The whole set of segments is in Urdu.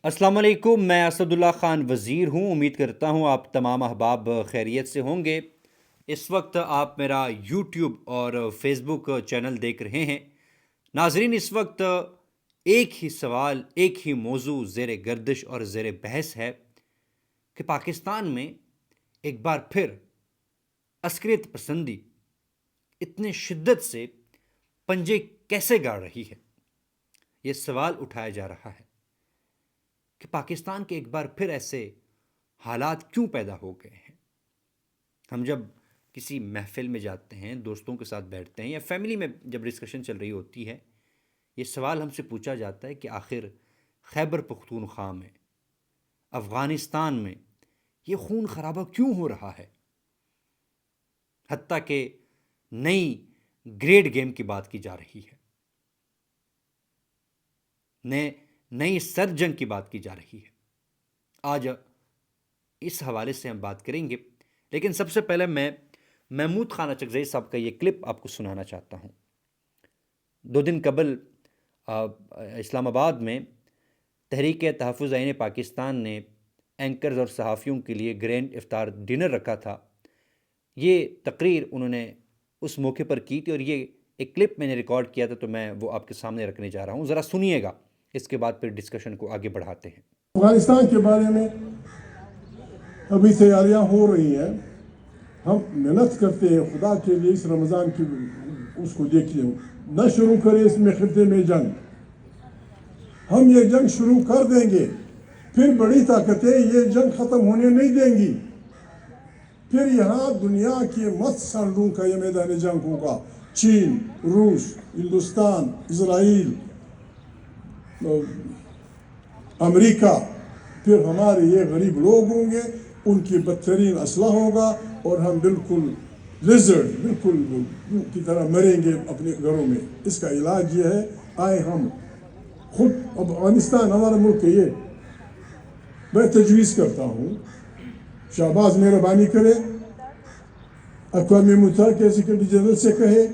السلام علیکم، میں اسد اللہ خان وزیر ہوں۔ امید کرتا ہوں آپ تمام احباب خیریت سے ہوں گے۔ اس وقت آپ میرا یوٹیوب اور فیس بک چینل دیکھ رہے ہیں۔ ناظرین، اس وقت ایک ہی سوال، ایک ہی موضوع زیر گردش اور زیر بحث ہے کہ پاکستان میں ایک بار پھر عسکریت پسندی اتنے شدت سے پنجے کیسے گاڑ رہی ہے۔ یہ سوال اٹھایا جا رہا ہے کہ پاکستان کے ایک بار پھر ایسے حالات کیوں پیدا ہو گئے ہیں۔ ہم جب کسی محفل میں جاتے ہیں، دوستوں کے ساتھ بیٹھتے ہیں یا فیملی میں جب ڈسکشن چل رہی ہوتی ہے، یہ سوال ہم سے پوچھا جاتا ہے کہ آخر خیبر پختونخوا میں، افغانستان میں یہ خون خرابہ کیوں ہو رہا ہے؟ حتیٰ کہ نئی گریڈ گیم کی بات کی جا رہی ہے، نئی سر جنگ کی بات کی جا رہی ہے۔ آج اس حوالے سے ہم بات کریں گے، لیکن سب سے پہلے میں محمود خان اچکزئی صاحب کا یہ کلپ آپ کو سنانا چاہتا ہوں۔ 2 دن قبل اسلام آباد میں تحریک تحفظ آئین پاکستان نے اینکرز اور صحافیوں کے لیے گرینڈ افطار ڈنر رکھا تھا۔ یہ تقریر انہوں نے اس موقع پر کی تھی اور یہ ایک کلپ میں نے ریکارڈ کیا تھا، تو میں وہ آپ کے سامنے رکھنے جا رہا ہوں، ذرا سنیے گا، اس کے بعد پھر ڈسکشن کو آگے بڑھاتے ہیں۔ افغانستان کے بارے میں ابھی تیاریاں ہو رہی ہیں۔ ہم محنت کرتے ہیں خدا کے لیے، اس رمضان کی اس کو دیکھتے ہیں، نہ شروع کرے اس میں خطے میں جنگ۔ ہم یہ جنگ شروع کر دیں گے، پھر بڑی طاقتیں یہ جنگ ختم ہونے نہیں دیں گی، پھر یہاں دنیا کے مت سرڑوں کا یہ میدان جنگ ہوگا۔ چین، روس، ہندوستان، اسرائیل، امریکہ، پھر ہمارے یہ غریب لوگ ہوں گے، ان کی بدترین اسلحہ ہوگا اور ہم بالکل لیزرڈ، بالکل کی طرح مریں گے اپنے گھروں میں۔ اس کا علاج یہ ہے، آئے ہم خود، افغانستان ہمارا ملک ہے، یہ میں تجویز کرتا ہوں، شہباز مہربانی کرے، اقوام متحدہ کے سیکرٹری جنرل سے کہے،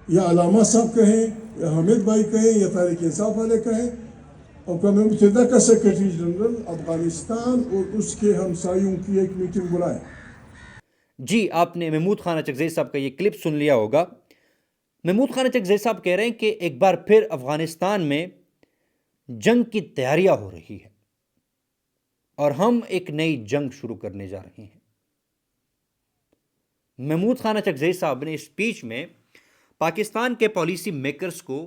یا علامہ صاحب کہیں، یا حامد بھائی کہیں، یا تحریک انصاف والے کہیں، اقوام متحدہ کا سیکرٹری جنرل افغانستان اور اس کے ہمسایوں کی ایک میٹنگ بلائے۔ جی، آپ نے محمود خان اچکزئی صاحب کا یہ کلپ سن لیا ہوگا۔ محمود خان اچکزئی صاحب کہہ رہے ہیں کہ ایک بار پھر افغانستان میں جنگ کی تیاریاں ہو رہی ہے اور ہم ایک نئی جنگ شروع کرنے جا رہے ہیں۔ محمود خان اچکزئی صاحب نے اسپیچ میں پاکستان کے پالیسی میکرز کو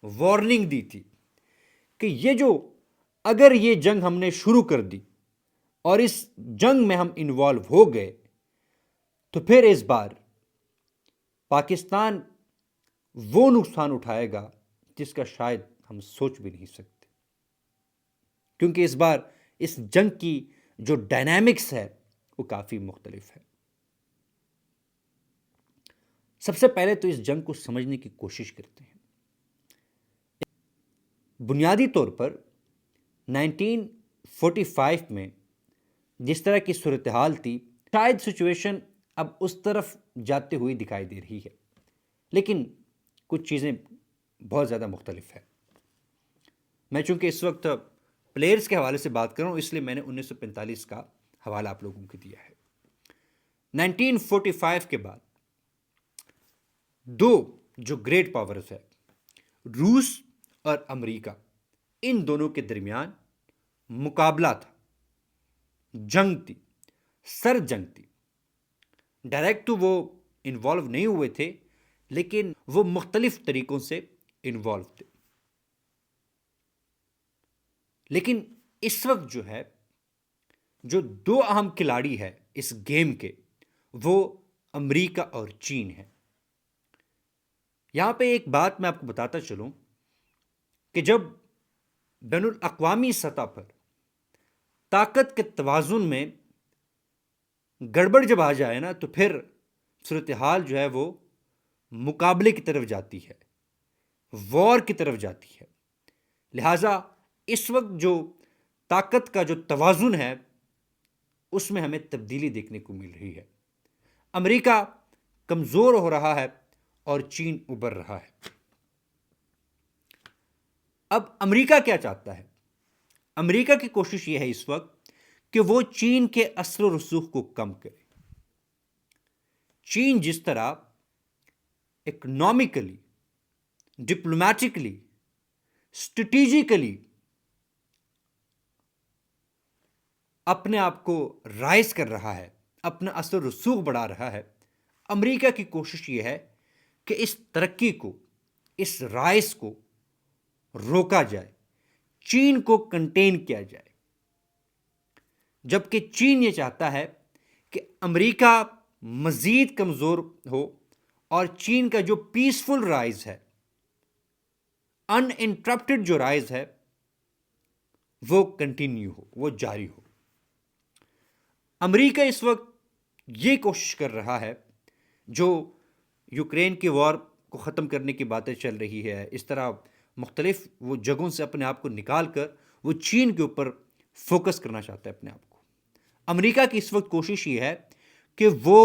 وارننگ دی تھی کہ اگر یہ جنگ ہم نے شروع کر دی اور اس جنگ میں ہم انوالو ہو گئے تو پھر اس بار پاکستان وہ نقصان اٹھائے گا جس کا شاید ہم سوچ بھی نہیں سکتے، کیونکہ اس بار اس جنگ کی جو ڈائنامکس ہے وہ کافی مختلف ہے۔ سب سے پہلے تو اس جنگ کو سمجھنے کی کوشش کرتے ہیں۔ بنیادی طور پر 1945 میں جس طرح کی صورتحال تھی، شاید سچویشن اب اس طرف جاتے ہوئی دکھائی دے رہی ہے، لیکن کچھ چیزیں بہت زیادہ مختلف ہیں۔ میں چونکہ اس وقت پلیئرز کے حوالے سے بات کر رہا ہوں، اس لیے میں نے 1945 کا حوالہ آپ لوگوں کو دیا ہے۔ 1945 کے بعد جو گریٹ پاورز ہے، روس اور امریکہ، ان دونوں کے درمیان مقابلہ تھا، جنگ تھی، سر جنگ تھی۔ ڈائریکٹ تو وہ انوالو نہیں ہوئے تھے، لیکن وہ مختلف طریقوں سے انوالو تھے۔ لیکن اس وقت جو 2 اہم کھلاڑی ہے اس گیم کے، وہ امریکہ اور چین ہے۔ یہاں پہ ایک بات میں آپ کو بتاتا چلوں کہ جب بین الاقوامی سطح پر طاقت کے توازن میں گڑبڑ جب آ جائے نا، تو پھر صورتحال وہ مقابلے کی طرف جاتی ہے، وار کی طرف جاتی ہے۔ لہٰذا اس وقت جو طاقت کا جو توازن ہے، اس میں ہمیں تبدیلی دیکھنے کو مل رہی ہے۔ امریکہ کمزور ہو رہا ہے اور چین ابھر رہا ہے۔ اب امریکہ کیا چاہتا ہے؟ امریکہ کی کوشش یہ ہے اس وقت کہ وہ چین کے اثر و رسوخ کو کم کرے. چین جس طرح اکنامکلی، ڈپلومیٹکلی، اسٹریٹجیکلی اپنے آپ کو رائز کر رہا ہے، اپنا اثر و رسوخ بڑھا رہا ہے، امریکہ کی کوشش یہ ہے کہ اس ترقی کو، اس رائز کو روکا جائے، چین کو کنٹین کیا جائے. جبکہ چین یہ چاہتا ہے کہ امریکہ مزید کمزور ہو اور چین کا جو پیسفل رائز ہے، ان انٹرپٹڈ جو رائز ہے، وہ کنٹینیو ہو، وہ جاری ہو. امریکہ اس وقت یہ کوشش کر رہا ہے، جو یوکرین کی وار کو ختم کرنے کی باتیں چل رہی ہے، اس طرح مختلف وہ جگہوں سے اپنے آپ کو نکال کر وہ چین کے اوپر فوکس کرنا چاہتا ہے اپنے آپ کو. امریکہ کی اس وقت کوشش یہ ہے کہ وہ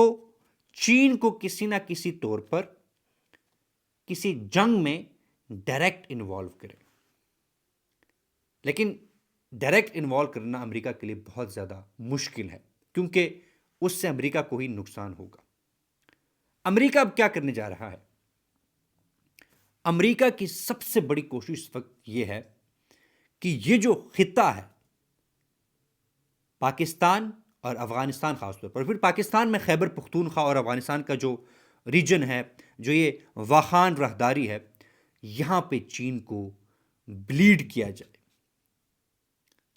چین کو کسی نہ کسی طور پر کسی جنگ میں ڈائریکٹ انوالو کرے. لیکن ڈائریکٹ انوالو کرنا امریکہ کے لیے بہت زیادہ مشکل ہے، کیونکہ اس سے امریکہ کو ہی نقصان ہوگا. امریکہ اب کیا کرنے جا رہا ہے؟ امریکہ کی سب سے بڑی کوشش اس وقت یہ ہے کہ یہ جو خطہ ہے، پاکستان اور افغانستان، خاص طور پر پھر پاکستان میں خیبر پختونخوا اور افغانستان کا جو ریجن ہے، جو یہ واخان راہداری ہے، یہاں پہ چین کو بلیڈ کیا جائے.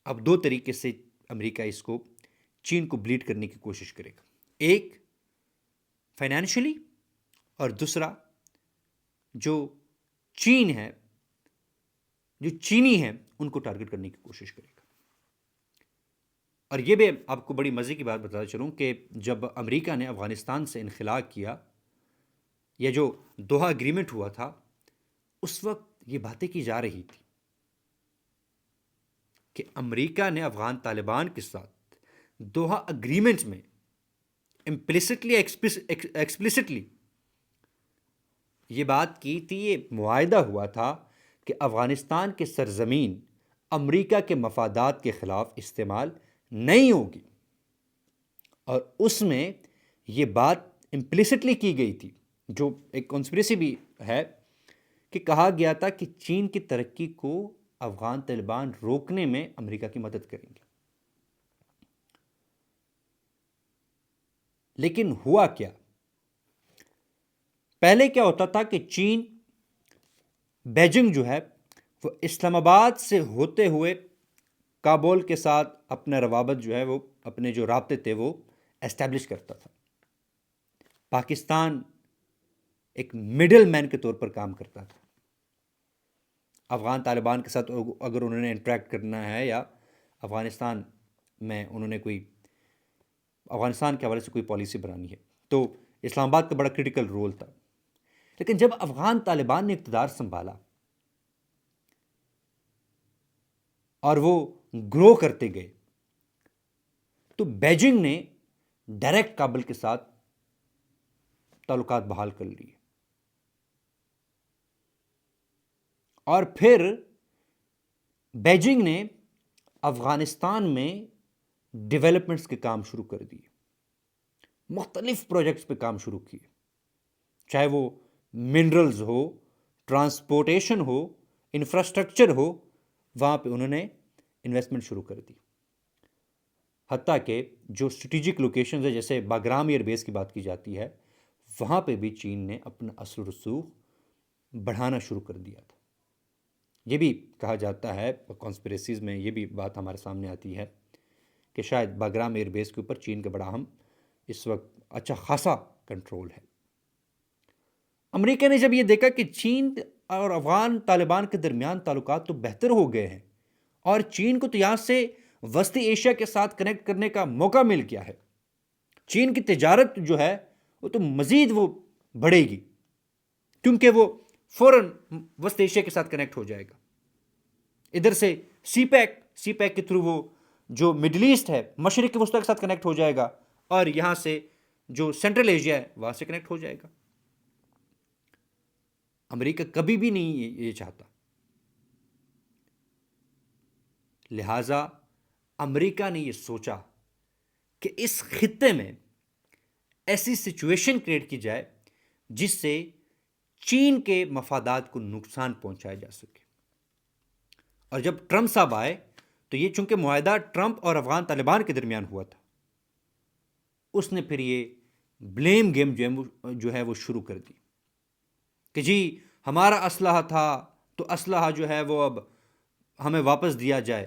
اب دو طریقے سے امریکہ اس کو چین کو بلیڈ کرنے کی کوشش کرے گا. ایک فائنینشلی، اور دوسرا جو چین ہے، جو چینی ہیں، ان کو ٹارگٹ کرنے کی کوشش کرے گا. اور یہ بھی آپ کو بڑی مزے کی بات بتاتا چلوں کہ جب امریکہ نے افغانستان سے انخلا کیا، یا جو دوحہ اگریمنٹ ہوا تھا، اس وقت یہ باتیں کی جا رہی تھی کہ امریکہ نے افغان طالبان کے ساتھ دوحہ اگریمنٹ میں امپلیسٹلی ایکسپلیسٹلی یہ بات کی تھی، یہ معاہدہ ہوا تھا کہ افغانستان کے سرزمین امریکہ کے مفادات کے خلاف استعمال نہیں ہوگی. اور اس میں یہ بات امپلیسٹلی کی گئی تھی، جو ایک کنسپریسی بھی ہے، کہ کہا گیا تھا کہ چین کی ترقی کو افغان طالبان روکنے میں امریکہ کی مدد کریں گے. لیکن ہوا کیا؟ پہلے کیا ہوتا تھا کہ چین، بیجنگ جو ہے، وہ اسلام آباد سے ہوتے ہوئے کابل کے ساتھ اپنا روابط جو ہے، وہ اپنے جو رابطے تھے وہ اسٹیبلش کرتا تھا. پاکستان ایک مڈل مین کے طور پر کام کرتا تھا. افغان طالبان کے ساتھ اگر انہوں نے انٹریکٹ کرنا ہے، یا افغانستان میں انہوں نے کوئی افغانستان کے حوالے سے کوئی پالیسی بنانی ہے، تو اسلام آباد کا بڑا کرٹیکل رول تھا. لیکن جب افغان طالبان نے اقتدار سنبھالا اور وہ گرو کرتے گئے، تو بیجنگ نے ڈائریکٹ کابل کے ساتھ تعلقات بحال کر لیے. اور پھر بیجنگ نے افغانستان میں ڈیولپمنٹس کے کام شروع کر دیے، مختلف پروجیکٹس پہ کام شروع کیے، چاہے وہ منرلز ہو، ٹرانسپورٹیشن ہو، انفراسٹرکچر ہو، وہاں پہ انہوں نے انویسٹمنٹ شروع کر دی. حتیٰ کہ جو اسٹریٹجک لوکیشنز ہیں، جیسے باگرام ایئر بیس کی بات کی جاتی ہے، وہاں پہ بھی چین نے اپنا اثر و رسوخ بڑھانا شروع کر دیا تھا. یہ بھی کہا جاتا ہے، کانسپریسیز میں یہ بھی بات ہمارے سامنے آتی ہے کہ شاید باگرام ایئر بیس کے اوپر چین کا بڑا اہم اس وقت اچھا خاصا کنٹرول ہے. امریکہ نے جب یہ دیکھا کہ چین اور افغان طالبان کے درمیان تعلقات تو بہتر ہو گئے ہیں، اور چین کو تو یہاں سے وسطی ایشیا کے ساتھ کنیکٹ کرنے کا موقع مل گیا ہے، چین کی تجارت جو ہے وہ تو مزید وہ بڑھے گی، کیونکہ وہ فوراً وسط ایشیا کے ساتھ کنیکٹ ہو جائے گا. ادھر سے سی پیک کے تھرو وہ جو مڈل ایسٹ ہے، مشرق وسطی کے ساتھ کنیکٹ ہو جائے گا، اور یہاں سے جو سینٹرل ایشیا ہے وہاں سے کنیکٹ ہو جائے گا. امریکہ کبھی بھی نہیں یہ چاہتا. لہٰذا امریکہ نے یہ سوچا کہ اس خطے میں ایسی سچویشن کریٹ کی جائے جس سے چین کے مفادات کو نقصان پہنچایا جا سکے. اور جب ٹرمپ صاحب آئے تو یہ چونکہ معاہدہ ٹرمپ اور افغان طالبان کے درمیان ہوا تھا، اس نے پھر یہ بلیم گیم جو ہے وہ شروع کر دی کہ جی ہمارا اسلحہ تھا تو اسلحہ جو ہے وہ اب ہمیں واپس دیا جائے.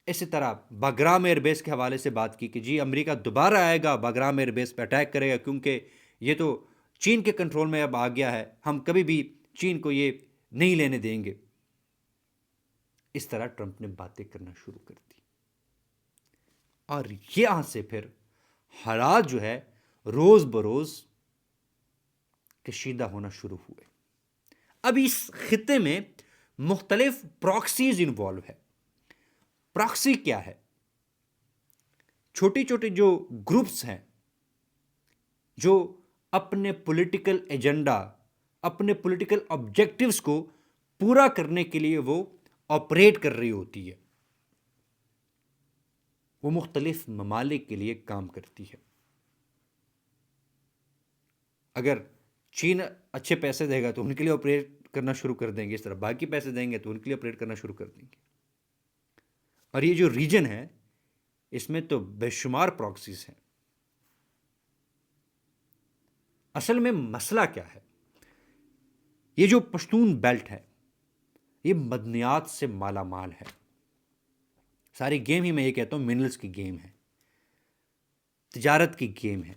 اسی طرح باگرام ایئر بیس کے حوالے سے بات کی کہ جی امریکہ دوبارہ آئے گا، باگرام ایئر بیس پہ اٹیک کرے گا، کیونکہ یہ تو چین کے کنٹرول میں اب آ گیا ہے، ہم کبھی بھی چین کو یہ نہیں لینے دیں گے. اس طرح ٹرمپ نے باتیں کرنا شروع کر دی اور یہاں سے پھر حالات جو ہے روز بروز کشیدہ ہونا شروع ہوئے. اب اس خطے میں مختلف پراکسیز انوالو ہے. پراکسی کیا ہے؟ چھوٹی چھوٹی جو گروپس ہیں جو اپنے پولیٹیکل ایجنڈا، اپنے پولیٹیکل آبجیکٹیوز کو پورا کرنے کے لیے وہ آپریٹ کر رہی ہوتی ہے، وہ مختلف ممالک کے لیے کام کرتی ہے. اگر چین اچھے پیسے دے گا تو ان کے لیے آپریٹ کرنا شروع کر دیں گے، اس طرح باقی پیسے دیں گے تو ان کے لیے آپریٹ کرنا شروع کر دیں گے. اور یہ جو ریجن ہے اس میں تو بے شمار پراکسیز ہیں. اصل میں مسئلہ کیا ہے؟ یہ جو پشتون بیلٹ ہے یہ معدنیات سے مالا مال ہے. ساری گیم ہی میں یہ کہتا ہوں منرلز کی گیم ہے، تجارت کی گیم ہے،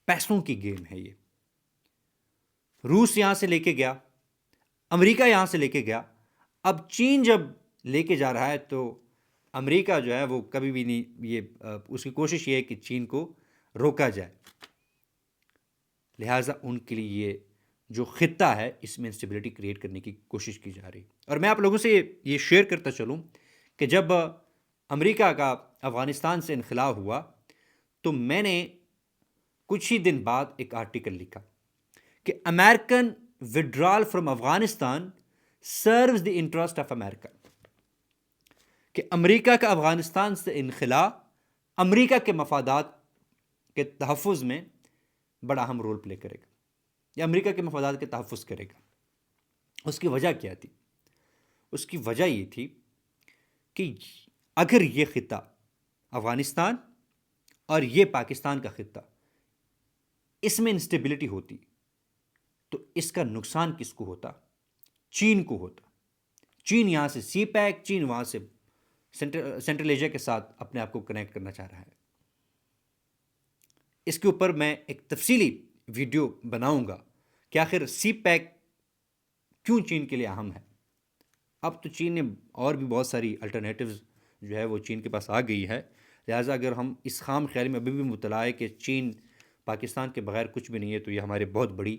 پیسوں کی گیم ہے. یہ روس یہاں سے لے کے گیا، امریکہ یہاں سے لے کے گیا، اب چین جب لے کے جا رہا ہے تو امریکہ جو ہے وہ کبھی بھی نہیں، یہ اس کی کوشش یہ ہے کہ چین کو روکا جائے. لہٰذا ان کے لیے یہ جو خطہ ہے اس میں انسٹیبلٹی کریٹ کرنے کی کوشش کی جا رہی. اور میں آپ لوگوں سے یہ شیئر کرتا چلوں کہ جب امریکہ کا افغانستان سے انخلا ہوا تو میں نے کچھ ہی دن بعد ایک آرٹیکل لکھا کہ American withdrawal from Afghanistan serves the interest of America, کہ امریکہ کا افغانستان سے انخلا امریکہ کے مفادات کے تحفظ میں بڑا اہم رول پلے کرے گا یا امریکہ کے مفادات کے تحفظ کرے گا. اس کی وجہ کیا تھی؟ اس کی وجہ یہ تھی کہ اگر یہ خطہ افغانستان اور یہ پاکستان کا خطہ اس میں انسٹیبلٹی ہوتی تو اس کا نقصان کس کو ہوتا؟ چین کو ہوتا. چین یہاں سے سی پیک، چین وہاں سے سینٹرل ایشیا کے ساتھ اپنے آپ کو کنیکٹ کرنا چاہ رہا ہے. اس کے اوپر میں ایک تفصیلی ویڈیو بناؤں گا کہ آخر سی پیک کیوں چین کے لیے اہم ہے. اب تو چین نے اور بھی بہت ساری الٹرنیٹیوز جو ہے وہ چین کے پاس آ گئی ہے. لہٰذا اگر ہم اس خام خیالی میں ابھی بھی مبتلا ہے کہ چین پاکستان کے بغیر کچھ بھی نہیں ہے تو یہ ہمارے بہت بڑی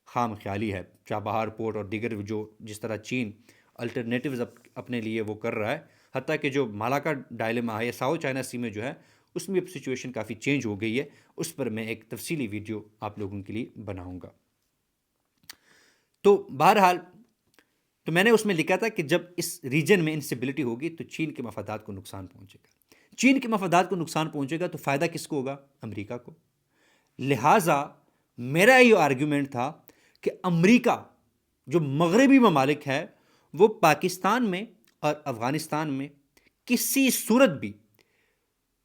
خام خیالی ہے. چابہار پورٹ اور دیگر جو جس طرح چین الٹرنیٹیوز اپنے لیے وہ کر رہا ہے، حتیٰ کہ جو مالاکا ڈائلیما ہے یا ساؤتھ چائنا سی میں جو ہے اس میں اب سچویشن کافی چینج ہو گئی ہے. اس پر میں ایک تفصیلی ویڈیو آپ لوگوں کے لیے بناؤں گا. تو بہرحال تو میں نے اس میں لکھا تھا کہ جب اس ریجن میں انسٹیبلٹی ہوگی تو چین کے مفادات کو نقصان پہنچے گا. چین کے مفادات کو نقصان پہنچے گا تو فائدہ کس کو ہوگا؟ امریکہ کو. لہٰذا میرا یہ آرگیومنٹ تھا کہ امریکہ جو مغربی ممالک ہے وہ پاکستان میں اور افغانستان میں کسی صورت بھی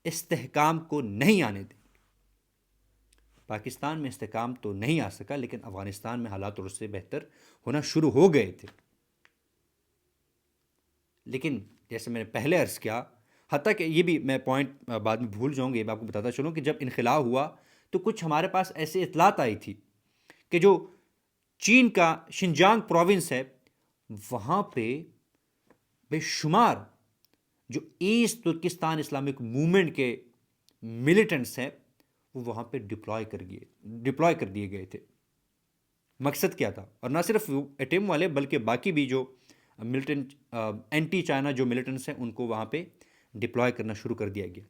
استحکام کو نہیں آنے دیں. پاکستان میں استحکام تو نہیں آ سکا لیکن افغانستان میں حالات اور اس سے بہتر ہونا شروع ہو گئے تھے. لیکن جیسے میں نے پہلے عرض کیا، حتیٰ کہ یہ بھی میں پوائنٹ بعد میں بھول جاؤں گا، یہ میں آپ کو بتاتا چلوں کہ جب انخلا ہوا تو کچھ ہمارے پاس ایسے اطلاعات آئی تھی کہ جو چین کا شنجانگ پروونس ہے وہاں پہ بے شمار جو ایسٹ ترکستان اسلامک موومنٹ کے ملیٹنٹس ہیں وہ وہاں پہ ڈپلوائے کر دیے گئے تھے. مقصد کیا تھا؟ اور نہ صرف ایٹم والے بلکہ باقی بھی جو ملیٹنٹ اینٹی چائنا جو ملیٹنٹس ہیں ان کو وہاں پہ ڈپلوائے کرنا شروع کر دیا گیا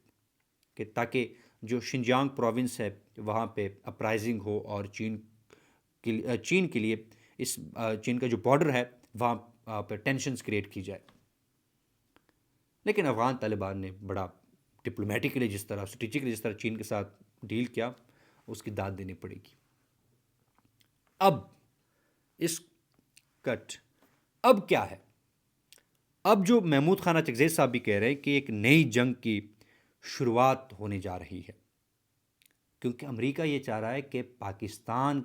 کہ تاکہ جو شنجانگ پروونس ہے وہاں پہ اپرائزنگ ہو اور چین کے لیے اس چین کا جو بارڈر ہے وہاں پہ ٹینشنز کریٹ کی جائے. لیکن افغان طالبان نے بڑا ڈپلومیٹکلی جس طرح اسٹریٹجکلی جس طرح چین کے ساتھ ڈیل کیا اس کی داد دینی پڑے گی. اب اس کٹ اب کیا ہے؟ اب جو محمود خانہ چکزئی صاحب بھی کہہ رہے ہیں کہ ایک نئی جنگ کی شروعات ہونے جا رہی ہے، کیونکہ امریکہ یہ چاہ رہا ہے کہ پاکستان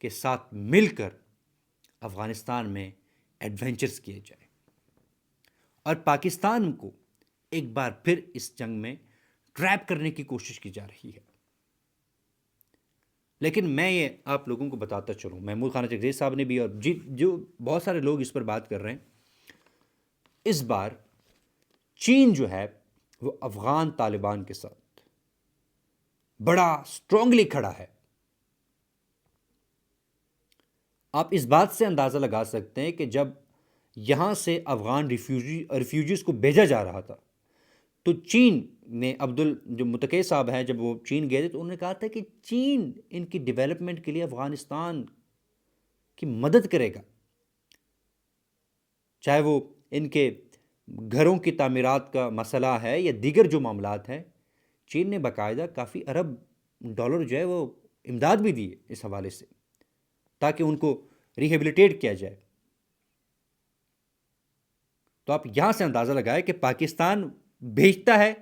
کے ساتھ مل کر افغانستان میں ایڈونچرز کیے جائے اور پاکستان کو ایک بار پھر اس جنگ میں ٹریپ کرنے کی کوشش کی جا رہی ہے. لیکن میں یہ آپ لوگوں کو بتاتا چلوں، محمود خانہ چکزئی صاحب نے بھی اور جو بہت سارے لوگ اس پر بات کر رہے ہیں، اس بار چین جو ہے وہ افغان طالبان کے ساتھ بڑا اسٹرانگلی کھڑا ہے. آپ اس بات سے اندازہ لگا سکتے ہیں کہ جب یہاں سے افغان ریفیوجیز کو بھیجا جا رہا تھا تو چین نے جو متقی صاحب ہیں جب وہ چین گئے تھے تو انہوں نے کہا تھا کہ چین ان کی ڈیولپمنٹ کے لیے افغانستان کی مدد کرے گا، چاہے وہ ان کے گھروں کی تعمیرات کا مسئلہ ہے یا دیگر جو معاملات ہیں. چین نے باقاعدہ کافی ارب ڈالر جو ہے وہ امداد بھی دی اس حوالے سے تاکہ ان کو ریہیبلیٹیٹ کیا جائے. تو آپ یہاں سے اندازہ لگائے کہ پاکستان بھیجتا ہے،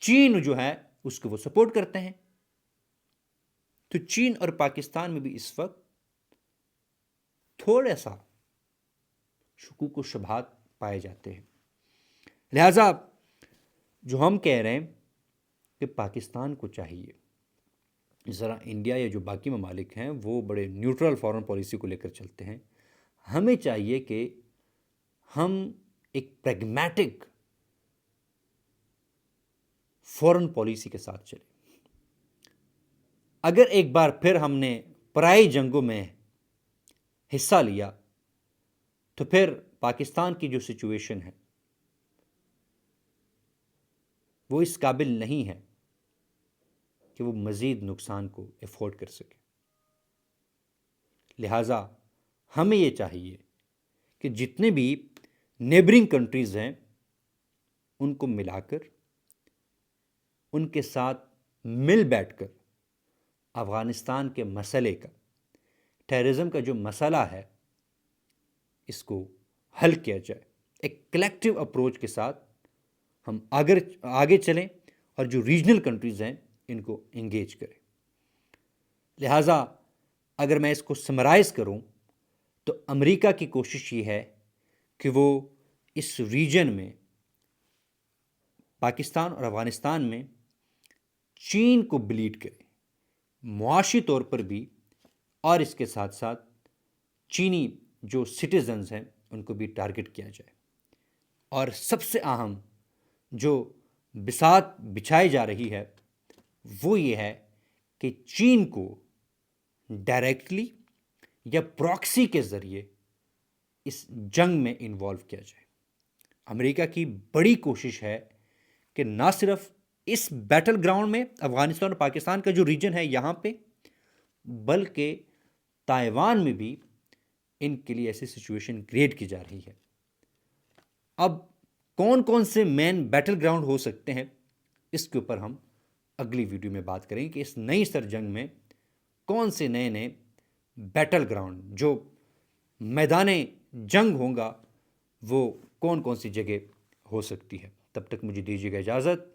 چین جو ہے اس کو وہ سپورٹ کرتے ہیں. تو چین اور پاکستان میں بھی اس وقت تھوڑا سا شکوک و شبہات پائے جاتے ہیں. لہذا جو ہم کہہ رہے ہیں کہ پاکستان کو چاہیے، ذرا انڈیا یا جو باقی ممالک ہیں وہ بڑے نیوٹرل فارن پالیسی کو لے کر چلتے ہیں، ہمیں چاہیے کہ ہم ایک پریگمیٹک فارن پالیسی کے ساتھ چلیں. اگر ایک بار پھر ہم نے پرائی جنگوں میں حصہ لیا تو پھر پاکستان کی جو سچویشن ہے وہ اس قابل نہیں ہے کہ وہ مزید نقصان کو افورڈ کر سکے. لہٰذا ہمیں یہ چاہیے کہ جتنے بھی نیبرنگ کنٹریز ہیں ان کو ملا کر ان کے ساتھ مل بیٹھ کر افغانستان کے مسئلے کا، ٹیررزم کا جو مسئلہ ہے، اس کو حل کیا جائے. ایک کلیکٹیو اپروچ کے ساتھ ہم آگے چلیں اور جو ریجنل کنٹریز ہیں ان کو انگیج کریں. لہٰذا اگر میں اس کو سمرائز کروں تو امریکہ کی کوشش یہ ہے کہ وہ اس ریجن میں پاکستان اور افغانستان میں چین کو بلیڈ کرے، معاشی طور پر بھی، اور اس کے ساتھ ساتھ چینی جو سٹیزنز ہیں ان کو بھی ٹارگٹ کیا جائے. اور سب سے اہم جو بساط بچھائی جا رہی ہے وہ یہ ہے کہ چین کو ڈائریکٹلی یا پراکسی کے ذریعے اس جنگ میں انوالو کیا جائے. امریکہ کی بڑی کوشش ہے کہ نہ صرف اس بیٹل گراؤنڈ میں افغانستان اور پاکستان کا جو ریجن ہے یہاں پہ، بلکہ تائیوان میں بھی ان کے لیے ایسی سچویشن کریٹ کی جا رہی ہے. اب کون کون سے مین بیٹل گراؤنڈ ہو سکتے ہیں اس کے اوپر ہم اگلی ویڈیو میں بات کریں کہ اس نئی سر جنگ میں کون سے نئے نئے بیٹل گراؤنڈ جو میدان جنگ ہوں گا وہ کون کون سی جگہ ہو سکتی ہے. تب تک مجھے دیجیے گا اجازت.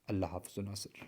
اللہ حافظ و ناصر.